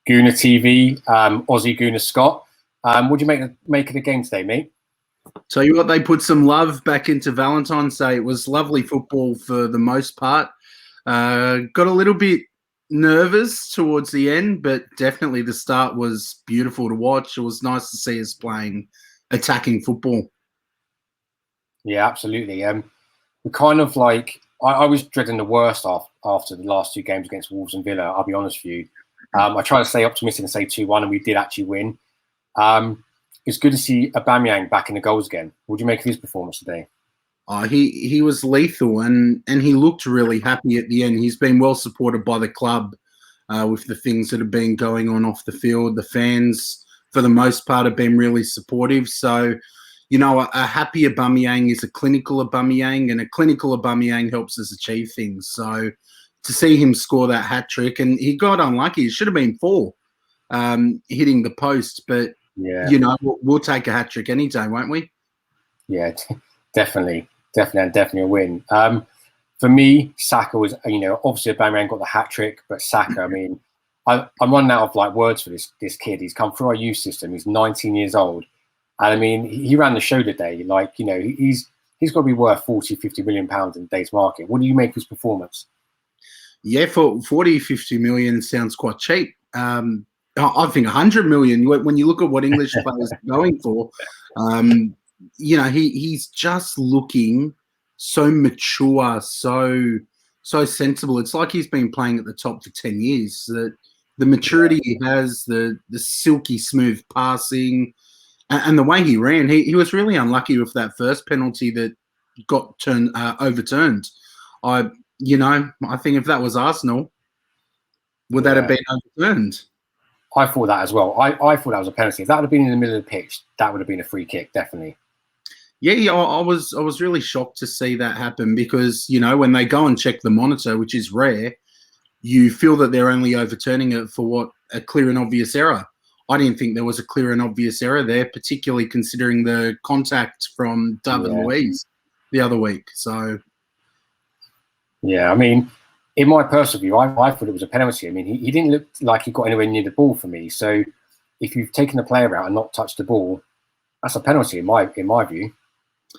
Gooner TV, Aussie Gooner Scott. What do you make of the game today, mate? Tell you what, they put some love back into Valentine's Day. It was lovely football for the most part. Got a little bit nervous towards the end, but definitely the start was beautiful to watch. It was nice to see us playing attacking football. Yeah, absolutely. We kind of like I was dreading the worst after the last two games against Wolves and Villa. I'll be honest with you. I tried to stay optimistic and say 2-1, and we did actually win. It's good to see Aubameyang back in the goals again. What do you make of his performance today? He was lethal, and he looked really happy at the end. He's been well supported by the club with the things that have been going on off the field. The fans, for the most part, have been really supportive. So, you know, a happy Aubameyang is a clinical Aubameyang, and a clinical Aubameyang helps us achieve things. So to see him score that hat-trick, and he got unlucky. It should have been 4 hitting the post, but, yeah, you know, we'll take a hat-trick any day, won't we? Yeah, definitely a win. For me, Saka was, you know, obviously Aubameyang got the hat-trick, but Saka, I mean, I'm running out of like words for this kid. He's come through our youth system. He's 19 years old. And I mean, he ran the show today. Like, you know, he's got to be worth 40, 50 million pounds in today's market. What do you make of his performance? Yeah, for 40, 50 million sounds quite cheap. I think 100 million, when you look at what English players are going for, you know, he's just looking so mature, so sensible. It's like he's been playing at the top for 10 years. The maturity he has, the silky smooth passing, and the way he ran, he was really unlucky with that first penalty that got overturned. I think if that was Arsenal, would that have been overturned? I thought that as well. I thought that was a penalty. If that would have been in the middle of the pitch, that would have been a free kick, definitely. Yeah, I was really shocked to see that happen because, you know, when they go and check the monitor, which is rare, you feel that they're only overturning it for a clear and obvious error. I didn't think there was a clear and obvious error there, particularly considering the contact from David Luiz the other week. So, yeah, I mean, in my personal view, I thought it was a penalty. I mean, he didn't look like he got anywhere near the ball for me. So, if you've taken the player out and not touched the ball, that's a penalty in my view.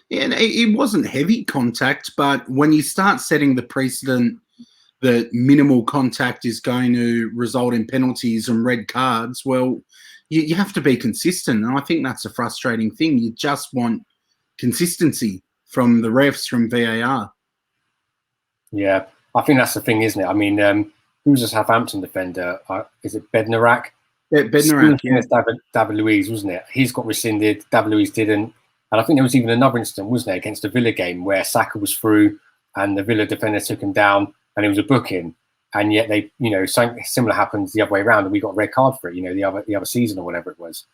Yeah, and it wasn't heavy contact, but when you start setting the precedent that minimal contact is going to result in penalties and red cards, well, you have to be consistent. And I think that's a frustrating thing. You just want consistency from the refs, from VAR. Yeah, I think that's the thing, isn't it? I mean, who's a Southampton defender? Is it Bednarak? Bednarak, yeah. David Luiz, wasn't it? He's got rescinded. David Luiz didn't. And I think there was even another incident, wasn't there, against the Villa game where Saka was through and the Villa defender took him down and it was a booking. And yet they, you know, something similar happens the other way around and we got a red card for it, you know, the other season or whatever it was.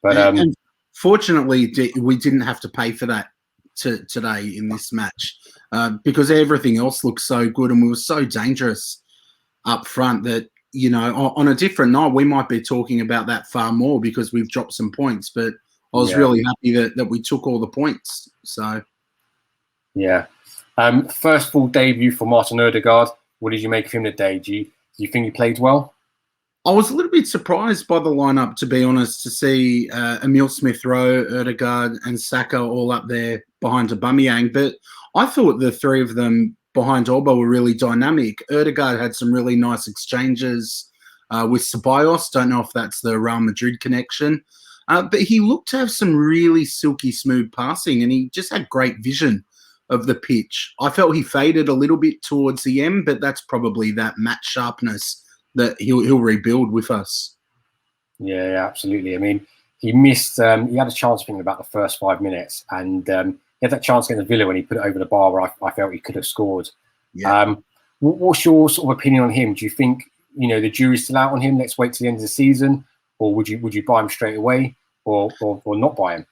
But and fortunately, we didn't have to pay for that today in this match because everything else looked so good and we were so dangerous up front that, you know, on a different night, we might be talking about that far more because we've dropped some points. But I was really happy that we took all the points. So, yeah. First full debut for Martin Ødegaard. What did you make of him today? Do you think he played well? I was a little bit surprised by the lineup, to be honest, to see Emile Smith-Rowe, Ødegaard and Saka all up there behind Aubameyang. But I thought the three of them behind Alba were really dynamic. Ødegaard had some really nice exchanges with Ceballos. Don't know if that's the Real Madrid connection. But he looked to have some really silky smooth passing and he just had great vision of the pitch. I felt he faded a little bit towards the end, but that's probably that match sharpness that he'll rebuild with us. Yeah, absolutely. I mean, he missed, he had a chance thinking about the first 5 minutes and he had that chance against the Villa when he put it over the bar where I felt he could have scored. Yeah. What's your sort of opinion on him? Do you think, you know, the jury's still out on him? Let's wait till the end of the season. Or would you buy him straight away or not buy him?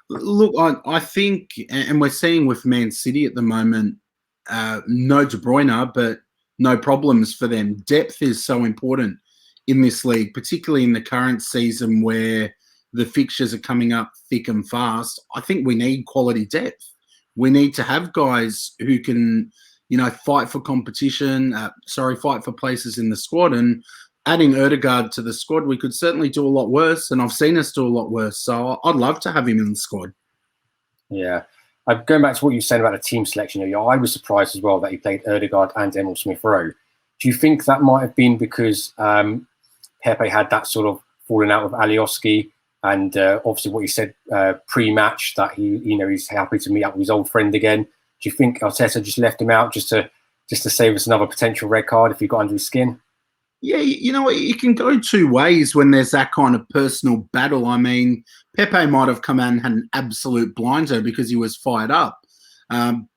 Look, I think, and we're seeing with Man City at the moment, no De Bruyne, but no problems for them. Depth is so important in this league, particularly in the current season where the fixtures are coming up thick and fast. I think we need quality depth. We need to have guys who can, you know, fight for competition, fight for places in the squad. And adding Odegaard to the squad, we could certainly do a lot worse, and I've seen us do a lot worse. So I'd love to have him in the squad. Yeah. Going back to what you said about the team selection, I was surprised as well that he played Odegaard and Emil Smith-Rowe. Do you think that might have been because Pepe had that sort of falling out with Alioski, and obviously what he said pre-match that he's happy to meet up with his old friend again? Do you think Arteta just left him out just to save us another potential red card if he got under his skin? Yeah, it can go two ways when there's that kind of personal battle. I mean, Pepe might have come out and had an absolute blinder because he was fired up.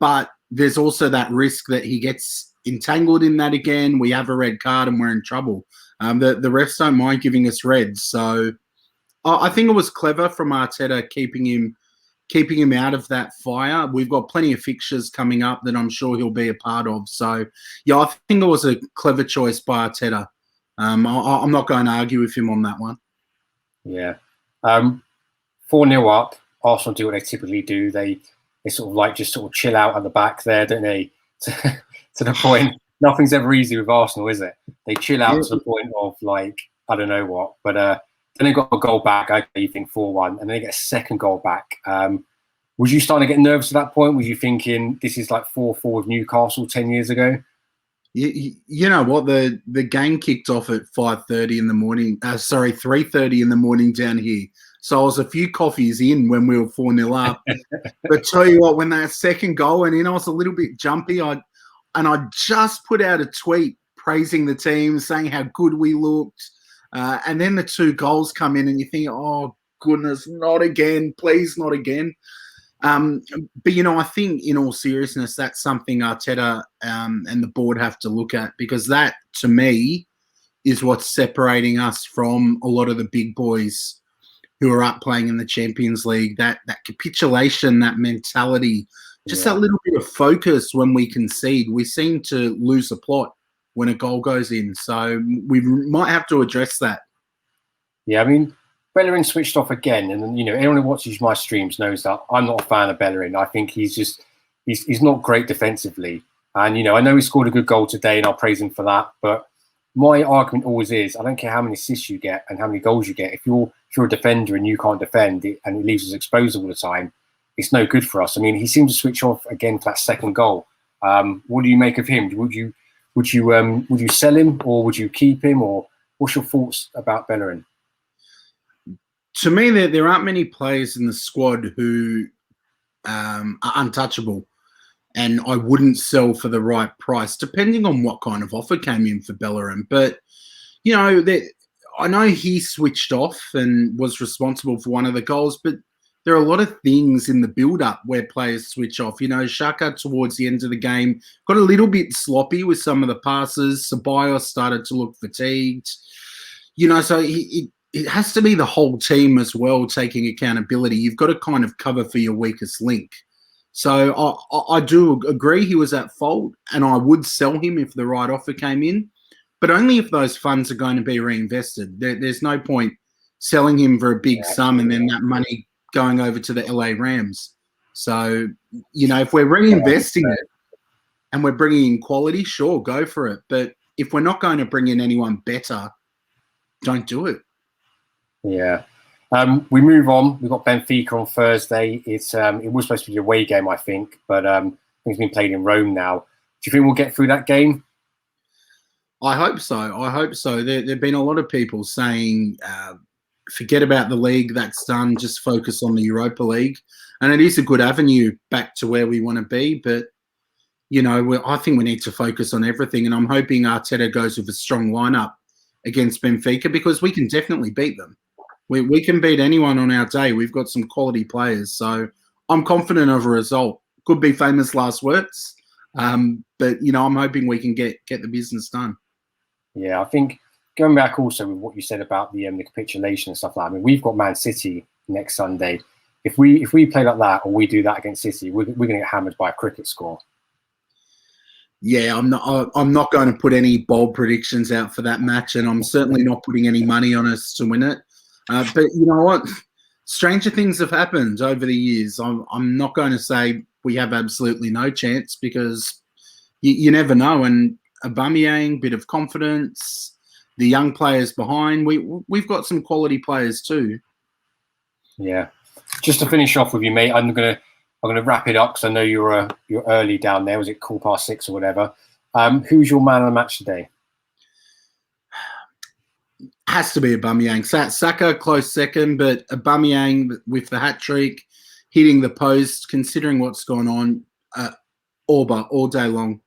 But there's also that risk that he gets entangled in that again. We have a red card and we're in trouble. The refs don't mind giving us reds. So I think it was clever from Arteta keeping him out of that fire. We've got plenty of fixtures coming up that I'm sure he'll be a part of. So, yeah, I think it was a clever choice by Arteta. I'm not going to argue with him on that one. Yeah. 4-0 up, Arsenal do what they typically do. They sort of just chill out at the back there, don't they? To the point, nothing's ever easy with Arsenal, is it? They chill out to the point of I don't know what. But then they got a goal back, okay, you think 4-1, and then they get a second goal back. Was you starting to get nervous at that point? Was you thinking this is like 4-4 with Newcastle 10 years ago? You know what? The game kicked off at 5:30 in the morning. 3:30 in the morning down here. So I was a few coffees in when we were 4-0 up. But tell you what, when that second goal went in, I was a little bit jumpy. I just put out a tweet praising the team, saying how good we looked. And then the two goals come in, and you think, oh goodness, not again! Please, not again. But I think in all seriousness, that's something Arteta and the board have to look at, because that, to me, is what's separating us from a lot of the big boys who are up playing in the Champions League. That capitulation, that mentality, just that little bit of focus when we concede. We seem to lose the plot when a goal goes in. So we might have to address that. Yeah, I mean, Bellerin switched off again, and anyone who watches my streams knows that I'm not a fan of Bellerin. I think he's not great defensively, and I know he scored a good goal today, and I'll praise him for that. But my argument always is, I don't care how many assists you get and how many goals you get. If you're a defender and you can't defend it, and it leaves us exposed all the time, it's no good for us. I mean, he seemed to switch off again for that second goal. What do you make of him? Would you sell him, or would you keep him, or what's your thoughts about Bellerin? To me, there aren't many players in the squad who are untouchable, and I wouldn't sell for the right price, depending on what kind of offer came in for Bellerin. But, I know he switched off and was responsible for one of the goals, but there are a lot of things in the build-up where players switch off. Xhaka, towards the end of the game, got a little bit sloppy with some of the passes. Ceballos started to look fatigued. So it has to be the whole team as well taking accountability. You've got to kind of cover for your weakest link. So I do agree he was at fault, and I would sell him if the right offer came in, but only if those funds are going to be reinvested. There's no point selling him for a big sum and then that money going over to the LA Rams. So, if we're reinvesting it and we're bringing in quality, sure, go for it. But if we're not going to bring in anyone better, don't do it. Yeah. We move on. We've got Benfica on Thursday. It was supposed to be a away game, I think, but it's been played in Rome now. Do you think we'll get through that game? I hope so. There have been a lot of people saying, forget about the league, that's done, just focus on the Europa League. And it is a good avenue back to where we want to be. But, I think we need to focus on everything. And I'm hoping Arteta goes with a strong lineup against Benfica, because we can definitely beat them. We can beat anyone on our day. We've got some quality players. So I'm confident of a result. Could be famous last words. But, I'm hoping we can get the business done. Yeah, I think going back also with what you said about the capitulation and stuff like that, I mean, we've got Man City next Sunday. If we play like that, or we do that against City, we're going to get hammered by a cricket score. Yeah, I'm not going to put any bold predictions out for that match, and I'm certainly not putting any money on us to win it. But you know what? Stranger things have happened over the years. I'm not going to say we have absolutely no chance, because you never know. And Aubameyang, bit of confidence, the young players behind. We've got some quality players too. Yeah. Just to finish off with you, mate, I'm gonna wrap it up because I know you're early down there. Was it 6:15 or whatever? Who's your man of the match today? Has to be Aubameyang. Saka close second, but Aubameyang with the hat trick, hitting the post. Considering what's gone on, Auba all day long.